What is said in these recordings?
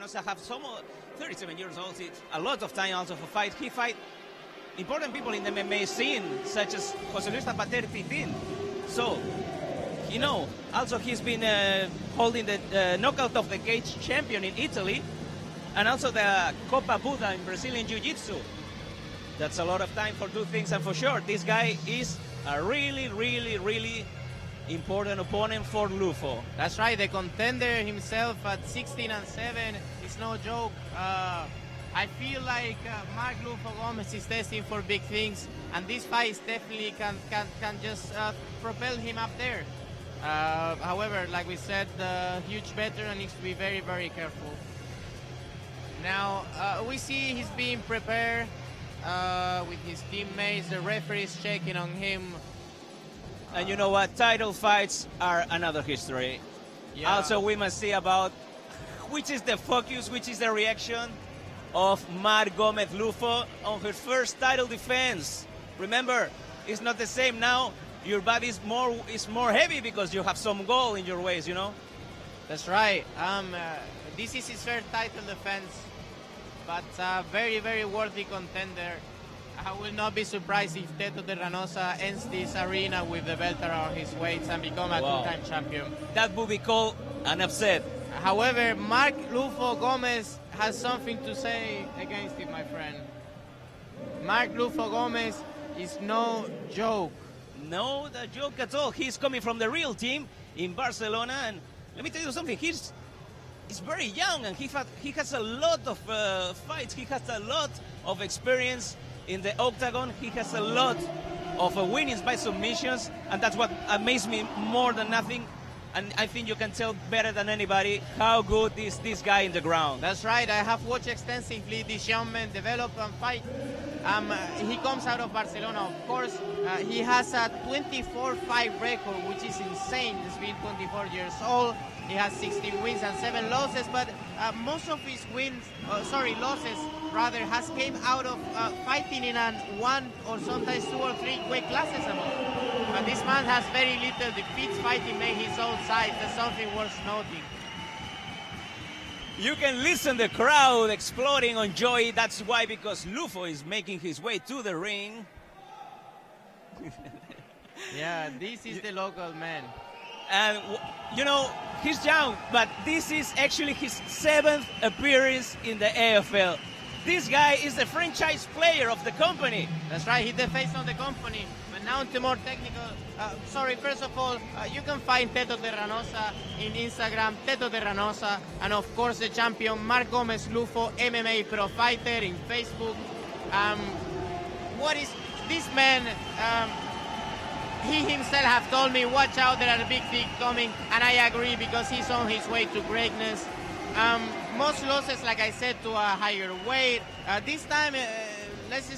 Terranosa have 37 years old. It's a lot of time also for fight. He fight important people in the MMA scene, such as José Luis Zapater Titin. So, also he's been holding the knockout of the cage champion in Italy, and also the Copa Buda in Brazilian Jiu-Jitsu. That's a lot of time for two things, and for sure, this guy is a really, really, really important opponent for Lufo. That's right, the contender himself at 16-7 is no joke. I feel like Mark Lufo Gomez is testing for big things, and this fight definitely can just propel him up there. However, like we said, the huge veteran needs to be very, very careful. Now, we see he's being prepared with his teammates. The referee is checking on him. And you know what? Title fights are another history. Yeah. Also, we must see about which is the focus, which is the reaction of Mark Gomez Lufo on her first title defense. Remember, it's not the same now. Your body is more heavy because you have some gold in your waist, That's right. This is his first title defense, but very, very worthy contender. I will not be surprised if Teto Terranosa ends this arena with the belt around his waist and become a two-time champion. That would be called an upset. However, Mark Lufo Gomez has something to say against it, my friend. Mark Lufo Gomez is no joke. No, the joke at all. He's coming from the real team in Barcelona, and let me tell you something. He's very young, and he has a lot of fights. He has a lot of experience in the octagon. He has a lot of winnings by submissions, and that's what amazed me more than nothing. And I think you can tell better than anybody how good is this guy in the ground. That's right. I have watched extensively this young man develop and fight. He comes out of Barcelona, of course. He has a 24-5 record, which is insane. He's been 24 years old. He has 16 wins and 7 losses, but most of his losses rather, has came out of fighting in one or sometimes 2 or 3 weight classes above. But this man has very little defeats fighting made his own side. That's something worth noting. You can listen the crowd exploding on joy. That's why, because Lufo is making his way to the ring. Yeah, this is the local man. And, he's young, but this is actually his 7th appearance in the AFL. This guy is the franchise player of the company. That's right, he's the face of the company. But now to more technical. First of all, you can find Teto Terranosa in Instagram, Teto Terranosa, and of course the champion Mark Gomez Lufo, MMA Pro Fighter in Facebook. What is this man? He himself have told me, watch out, there are big things coming, and I agree because he's on his way to greatness. Most losses, like I said, to a higher weight. This time,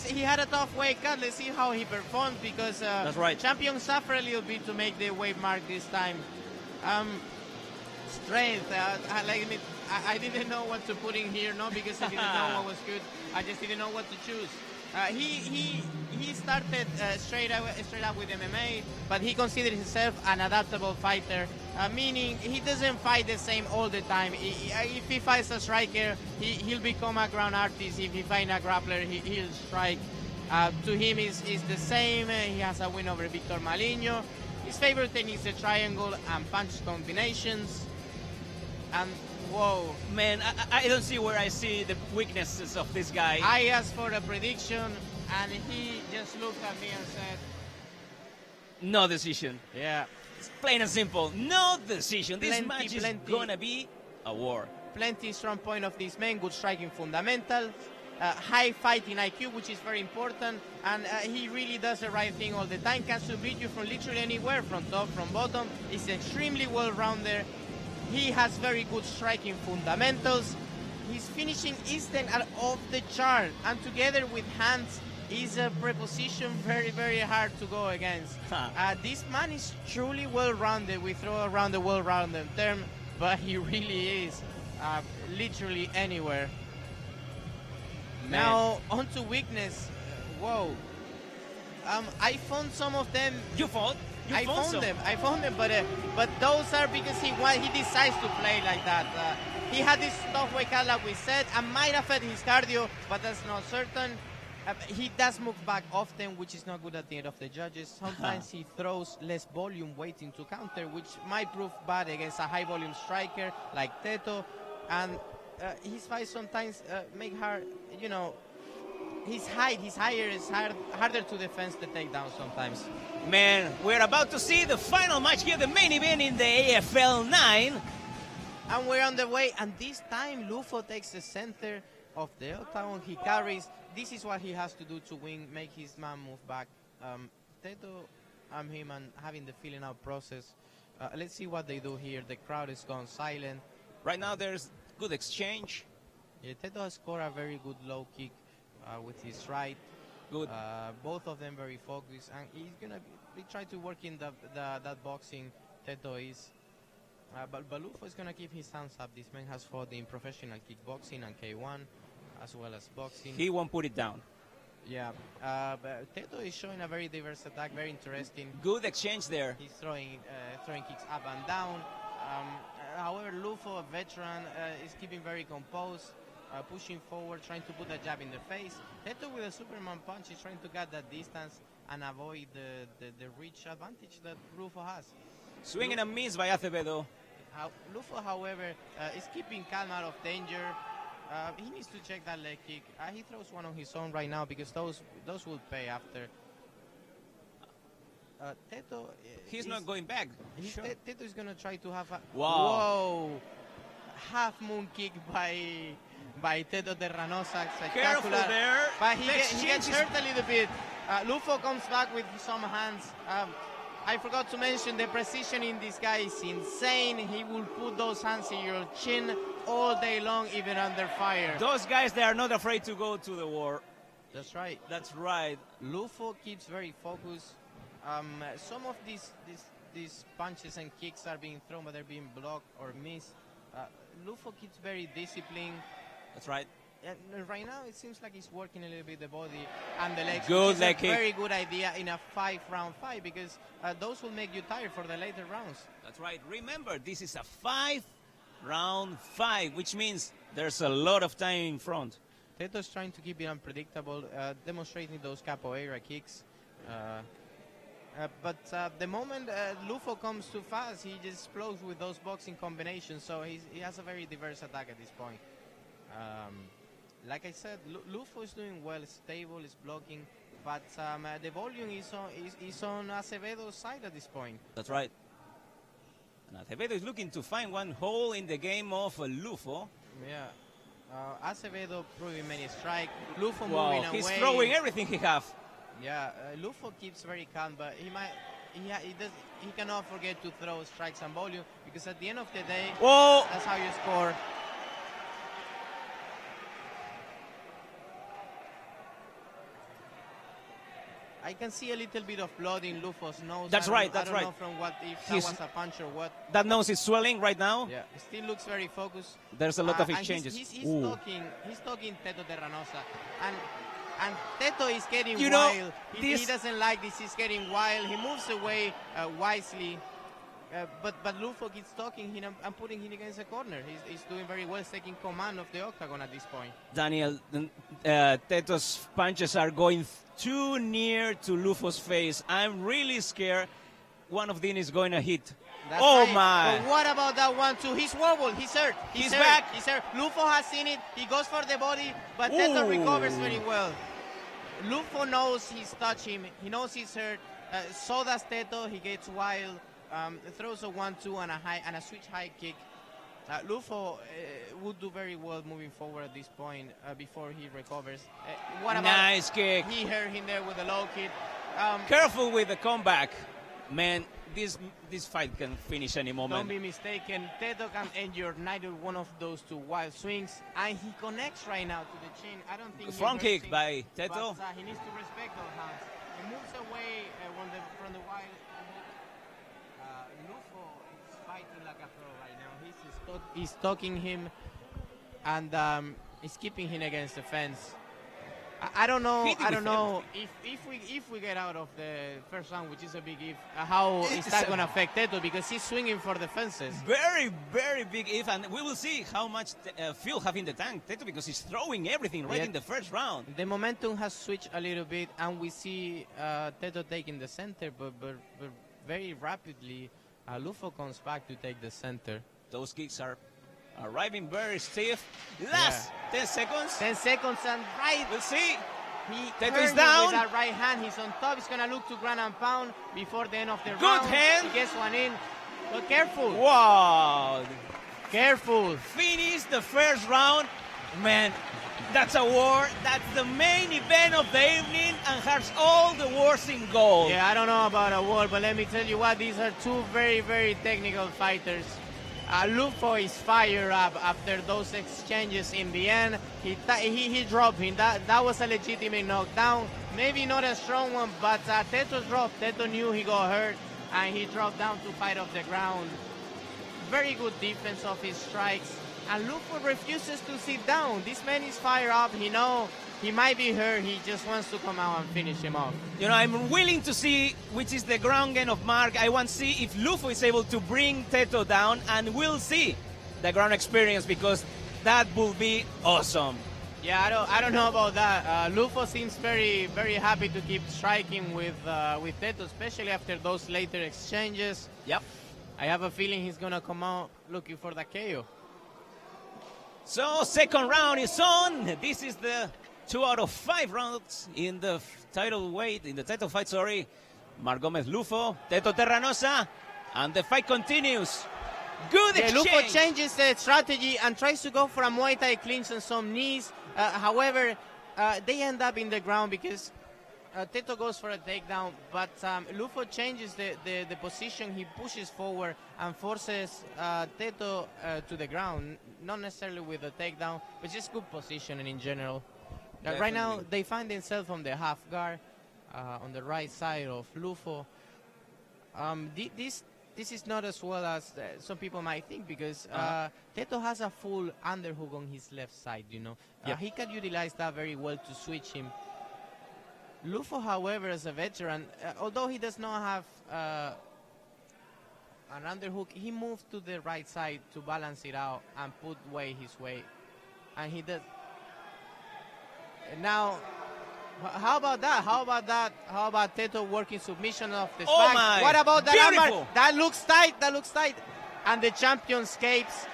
he had a tough weight cut. Let's see how he performs because that's right. Champions suffer a little bit to make the weight mark this time. Strength. I didn't know what to put in here, not because I didn't know what was good. I just didn't know what to choose. He started straight up with MMA, but he considers himself an adaptable fighter, meaning he doesn't fight the same all the time. If he fights a striker, he'll become a ground artist. If he finds a grappler, he'll strike. To him, is the same. He has a win over Victor Maligno. His favorite technique is the triangle and punch combinations. And whoa. Man, I don't see where I see the weaknesses of this guy. I asked for a prediction, and he just looked at me and said, no decision. Yeah. It's plain and simple. No decision. This match is gonna be a war. Plenty strong point of this man, good striking fundamentals, high fighting IQ, which is very important, and he really does the right thing all the time. Can submit you from literally anywhere, from top, from bottom. He's extremely well-rounded. He has very good striking fundamentals. His finishing instinct are off the chart, and together with hands is a preposition very, very hard to go against. This man is truly well-rounded. We throw around the well-rounded term, but he really is literally anywhere. Man. Now, on to weakness. Whoa. I found some of them. You found? I found them, but those are because he decides to play like that. He had this tough wake out, like we said, and might affect his cardio, but that's not certain. He does move back often, which is not good at the end of the judges. Sometimes he throws less volume waiting to counter, which might prove bad against a high volume striker like Teto. And his fights sometimes make her, you know, his height, his higher is harder to defend the takedown sometimes. Man, we're about to see the final match here, the main event in the AFL 9. And we're on the way, and this time Lufo takes the center of the octagon. He carries. This is what he has to do to win, make his man move back. Teto and him and having the feeling out process. Let's see what they do here. The crowd is gone silent. Right now there's good exchange. Yeah, Teto has scored a very good low kick with his right. Good. Both of them very focused, and he's gonna be try to work in that boxing. Teto is. But Lufo is going to keep his hands up. This man has fought in professional kickboxing and K1, as well as boxing. He won't put it down. Yeah. But Teto is showing a very diverse attack, very interesting. Good exchange there. He's throwing kicks up and down. However, Lufo, a veteran, is keeping very composed, pushing forward, trying to put a jab in the face. Teto with a Superman punch is trying to get that distance and avoid the reach advantage that Lufo has. Swinging a miss by Acevedo. Lufo, however, is keeping calm out of danger. He needs to check that leg kick. He throws one on his own right now because those will pay after. Teto. He's not going back. Sure. Teto is going to try to have a whoa half moon kick by Teto Terranosa. Careful there. But he gets hurt a little bit. Lufo comes back with some hands. I forgot to mention the precision in this guy is insane. He will put those hands in your chin all day long, even under fire. Those guys, they are not afraid to go to the war. That's right. That's right. Lufo keeps very focused. Some of these punches and kicks are being thrown, but they're being blocked or missed. Lufo keeps very disciplined. That's right. And right now, it seems like he's working a little bit the body and the legs. Good leg kick. Very good idea in a 5-round fight because those will make you tired for the later rounds. That's right. Remember, this is a 5-round fight, which means there's a lot of time in front. Teto's trying to keep it unpredictable, demonstrating those capoeira kicks. But the moment Lufo comes too fast, he just explodes with those boxing combinations. So he has a very diverse attack at this point. Like I said, Lufo is doing well, stable, is blocking, but the volume is on Acevedo's side at this point. That's right. And Acevedo is looking to find one hole in the game of Lufo. Yeah. Acevedo proving many strikes. Lufo moving away. He's throwing everything he has. Yeah, Lufo keeps very calm, but he cannot forget to throw strikes and volume because at the end of the day, that's how you score. I can see a little bit of blood in Lufo's nose. That's right. I don't know from what, if that was a punch or what. That nose is swelling right now. Yeah, it still looks very focused. There's a lot of exchanges. He's talking Teto Terranosa, and Teto is getting wild. Know, he doesn't like this. He's getting wild. He moves away wisely. But Lufo keeps talking him and putting him against the corner. He's doing very well, taking command of the octagon at this point. Daniel, Teto's punches are going too near to Lufo's face. I'm really scared one of them is going to hit. That's my! But what about that one too? He's wobbled. He's hurt. He's back. He's hurt. Lufo has seen it. He goes for the body, but Teto recovers very well. Lufo knows he's touched him. He knows he's hurt. So does Teto. He gets wild. Throws a 1-2 and a switch high kick. Lufo would do very well moving forward at this point before he recovers. What about nice kick? He hurt him there with a low kick. Careful with the comeback, man. This fight can finish any moment. Don't be mistaken. Teto can endure neither one of those two wild swings, and he connects right now to the chin. I don't think front kick by Teto. But he needs to respect those hands. He moves away from the wild. Lufo is fighting like a pro right now. He's stalking him and he's keeping him against the fence. I don't know. Hit it I don't with know if we get out of the first round, which is a big if. How is that going to affect Teto, because he's swinging for the fences? Very, very big if, and we will see how much fuel have in the tank, Teto, because he's throwing everything right in the first round. The momentum has switched a little bit, and we see Teto taking the center, but very rapidly, Lufo comes back to take the center. Those kicks are arriving very stiff. Last 10 seconds. 10 seconds, and right. We'll see. He Teto turned is it down. with that right hand. He's on top. He's going to look to ground and pound before the end of the round. Good hand. He gets one in. But careful. Wow. Careful. Finish the first round. Man, that's a war. That's the main event of the evening and has all the wars in gold. Yeah, I don't know about a war, but let me tell you what, these are two very, very technical fighters. Lufo is fired up after those exchanges in the end. He dropped him. That was a legitimate knockdown. Maybe not a strong one, but Teto dropped. Teto knew he got hurt, and he dropped down to fight off the ground. Very good defense of his strikes. And Lufo refuses to sit down. This man is fired up. He knows he might be hurt. He just wants to come out and finish him off. You know, I'm willing to see which is the ground game of Mark. I want to see if Lufo is able to bring Teto down, and we'll see the ground experience, because that will be awesome. Yeah, I don't know about that. Lufo seems very, very happy to keep striking with Teto, especially after those later exchanges. Yep. I have a feeling he's gonna come out looking for the KO. So, second round is on. This is the 2 out of 5 rounds in the title weight, in the title fight, sorry. Mark Gomez Lufo, Teto Terranosa, and the fight continues. Good exchange. Lufo changes the strategy and tries to go for a Muay Thai clinch and some knees. However, they end up in the ground because Teto goes for a takedown, but Lufo changes the position. He pushes forward and forces Teto to the ground, not necessarily with a takedown, but just good positioning in general. Right now, they find themselves on the half guard on the right side of Lufo. This is not as well as some people might think, because Teto has a full underhook on his left side, you know. He can utilize that very well to switch him. Lufo, however, as a veteran, although he does not have an underhook, he moved to the right side to balance it out and put weight his way. And he does. Now, how about that? How about Teto working submission off the Oh back? my, What about that beautiful. armbar? That looks tight. And the champion escapes.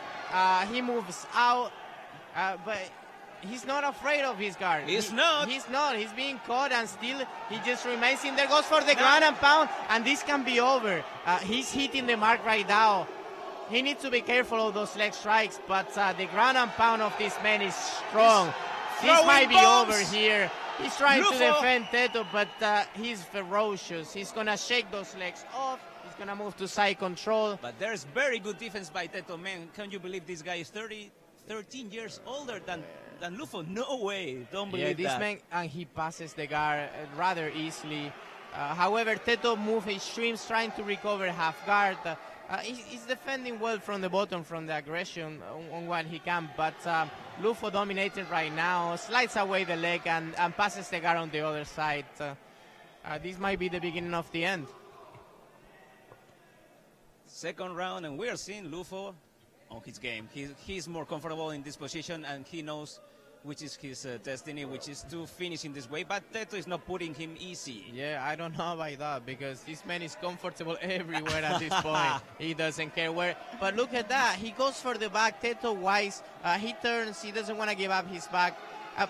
He moves out. But he's not afraid of his guard. He's not. He's being caught, and still he just remains in there. Goes for the ground and pound, and this can be over. He's hitting the mark right now. He needs to be careful of those leg strikes, but the ground and pound of this man is strong. This might be over here. He's trying to defend Teto, but he's ferocious. He's going to shake those legs off. He's going to move to side control. But there's very good defense by Teto, man. Can you believe this guy is 13 years older than Lufo? No way. Don't believe this that. man, and he passes the guard rather easily. However, Teto moves extremes, trying to recover half guard. He's defending well from the bottom, from the aggression on what he can, but Lufo dominated right now, slides away the leg and passes the guard on the other side. This might be the beginning of the end. Second round, and we are seeing Lufo on his game. He's more comfortable in this position, and he knows which is his destiny, which is to finish in this way. But Teto is not putting him easy. Yeah, I don't know about that, because this man is comfortable everywhere at this point. He doesn't care where. But look at that. He goes for the back. Teto wise. He turns. He doesn't want to give up his back.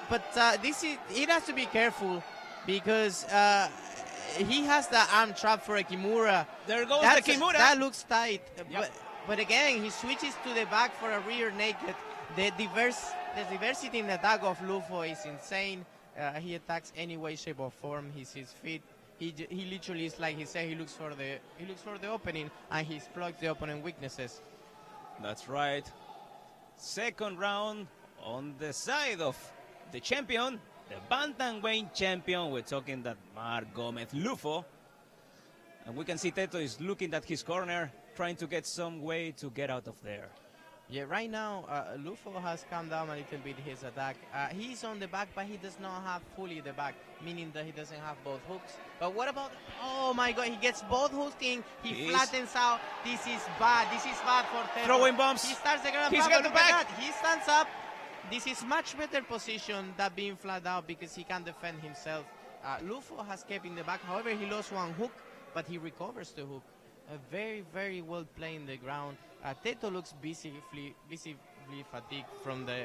But he has to be careful, because he has the arm trap for a Kimura. There goes the Kimura. That looks tight. Yep. But again, he switches to the back for a rear naked. The diversity in the attack of Lufo is insane. He attacks any way, shape, or form. His feet. He literally is like he said. He looks for the opening, and he exploits the opponent weaknesses. That's right. Second round on the side of the champion, the bantamweight champion. We're talking that Mark Gomez Lufo, and we can see Teto is looking at his corner, trying to get some way to get out of there. Yeah, right now, Lufo has calmed down a little bit his attack. He's on the back, but he does not have fully the back, meaning that he doesn't have both hooks. But what about... Oh my god, he gets both hooks in, he flattens out. This is bad for Teto. Throwing bombs. He starts the ground. He's got the back. He stands up. This is much better position than being flat out because he can defend himself. Lufo has kept in the back. However, he lost one hook, but he recovers the hook. Very, very well played in the ground. Teto looks visibly fatigued from the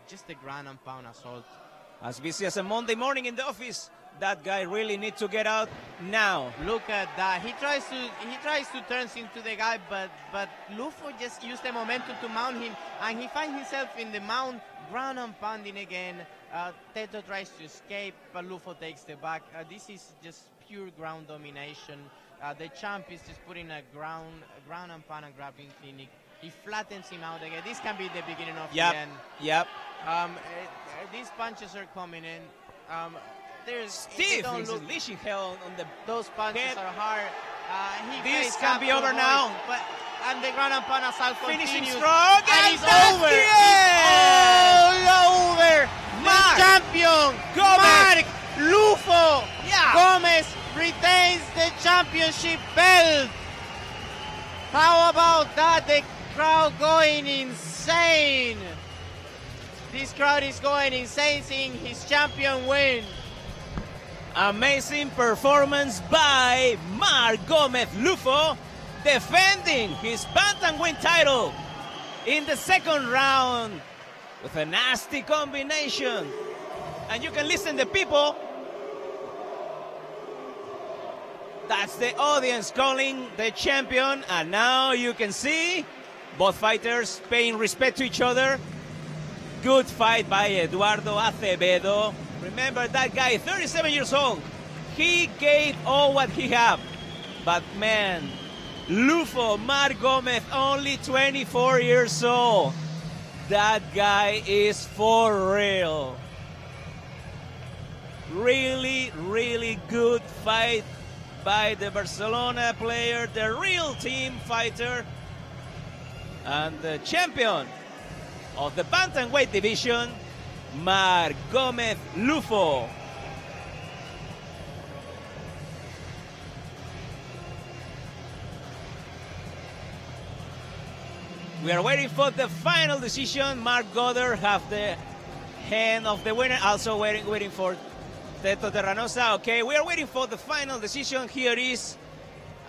just the ground and pound assault. As busy as a Monday morning in the office, that guy really needs to get out now. Look at that. He tries to turn into the guy, but Lufo just used the momentum to mount him, and he finds himself in the mount, ground and pounding again. Teto tries to escape, but Lufo takes the back. This is just pure ground domination. The champ is just putting a ground and pound and grabbing clinic. He flattens him out again. This can be the beginning of the end. Yep. These punches are coming in. There's Steve is unleashing hell on the those punches head. are hard. This can be over now. And the ground and pound assault Finishing continues. strong, and it's that's over. the It's all over. Mark The champion, Gomez. Mark Lufo Yeah. Gomez retains the championship belt. How about that? The crowd going insane. This crowd is going insane seeing his champion win. Amazing performance by Mark Gomez Lufo, defending his bantamweight title in the second round with a nasty combination. And you can listen to people. That's the audience calling the champion. And now you can see both fighters paying respect to each other. Good fight by Eduardo Acevedo. Remember that guy, 37 years old. He gave all what he had. But man, Lufo, Mark Gomez, only 24 years old. That guy is for real. Really, really good fight by the Barcelona player, the real team fighter, and the champion of the bantamweight division, Mark Gomez Lufo. We are waiting for the final decision. Mark Goddard have the hand of the winner. Also waiting for Teto Terranosa. Okay, we are waiting for the final decision. Here is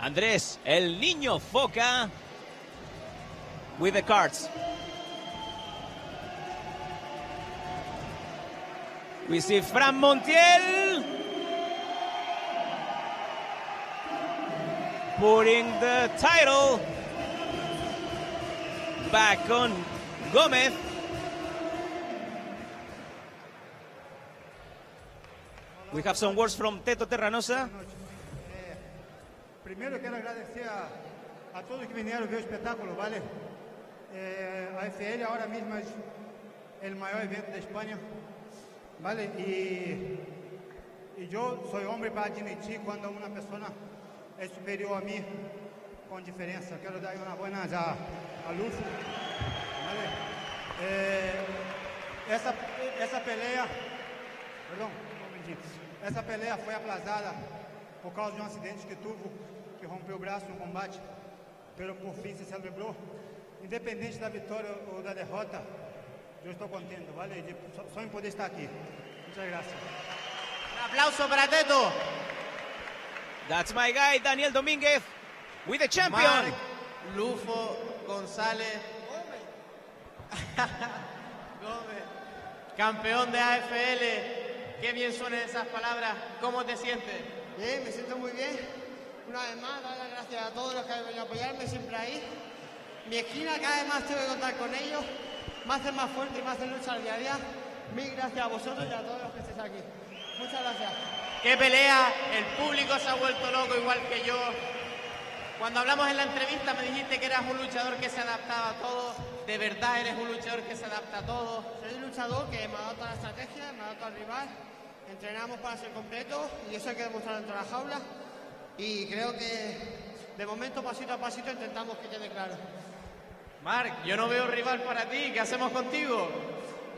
Andrés El Niño Foca with the cards. We see Fran Montiel putting the title back on Gomez. We have some words from Teto Terranosa. Primero quiero agradecer a todos que vinieron a ver el espectáculo, ¿vale? AFL ahora mismo es el mayor evento de España, ¿vale? Y yo soy hombre para admitir cuando una persona es superior a mí con diferencia. Quiero dar una buena ya a Lufo, ¿vale? Esa pelea, perdón, un momentito. Essa pelea foi aplazada por causa de um acidente que tuvo, que rompeu o braço no combate, pero por fim se celebrou. Independente da vitória ou da derrota, eu estou contente, vale? Só em poder estar aqui. Muchas gracias. Un aplauso para Teto. That's my guy, Daniel Domínguez, with the champion. Mark Lufo González Gómez, campeón de AFL. Qué bien suenan esas palabras. ¿Cómo te sientes? Bien, me siento muy bien. Una vez más, dar las gracias a todos los que han venido a apoyarme siempre ahí. Mi esquina, cada vez más tengo que contar con ellos. Me hacen más fuerte y me hacen luchar día a día. Mil gracias a vosotros y a todos los que estéis aquí. Muchas gracias. ¡Qué pelea! El público se ha vuelto loco igual que yo. Cuando hablamos en la entrevista me dijiste que eras un luchador que se adaptaba a todo. ¿De verdad eres un luchador que se adapta a todo? Soy un luchador que me adapta a la estrategia, me adapta al rival. Entrenamos para ser completos y eso hay que demostrarlo dentro de la jaula. Y creo que de momento, pasito a pasito, intentamos que quede claro. Mark, yo no veo rival para ti. ¿Qué hacemos contigo?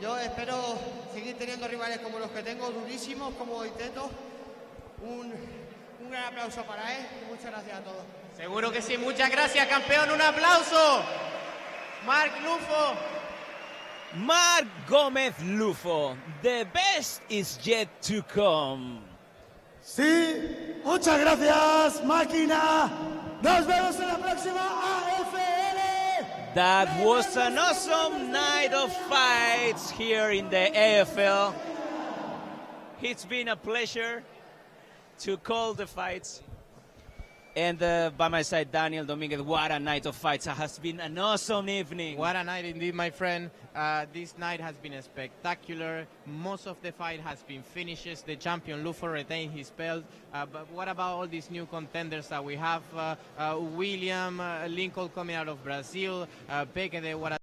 Yo espero seguir teniendo rivales como los que tengo, durísimos, como teto. Un gran aplauso para él y muchas gracias a todos. Seguro que sí. Muchas gracias, campeón. Un aplauso. Mark Lufo. Mark Gómez Lufo, the best is yet to come. Sí, muchas gracias, máquina. Nos vemos en la próxima AFL. That was an awesome night of fights here in the AFL. It's been a pleasure to call the fights. And by my side, Daniel Dominguez. What a night of fights. It has been an awesome evening. What a night indeed, my friend. This night has been spectacular. Most of the fight has been finishes. The champion Lufo retained his belt. But what about all these new contenders that we have? William Lincoln coming out of Brazil. Bekele, what a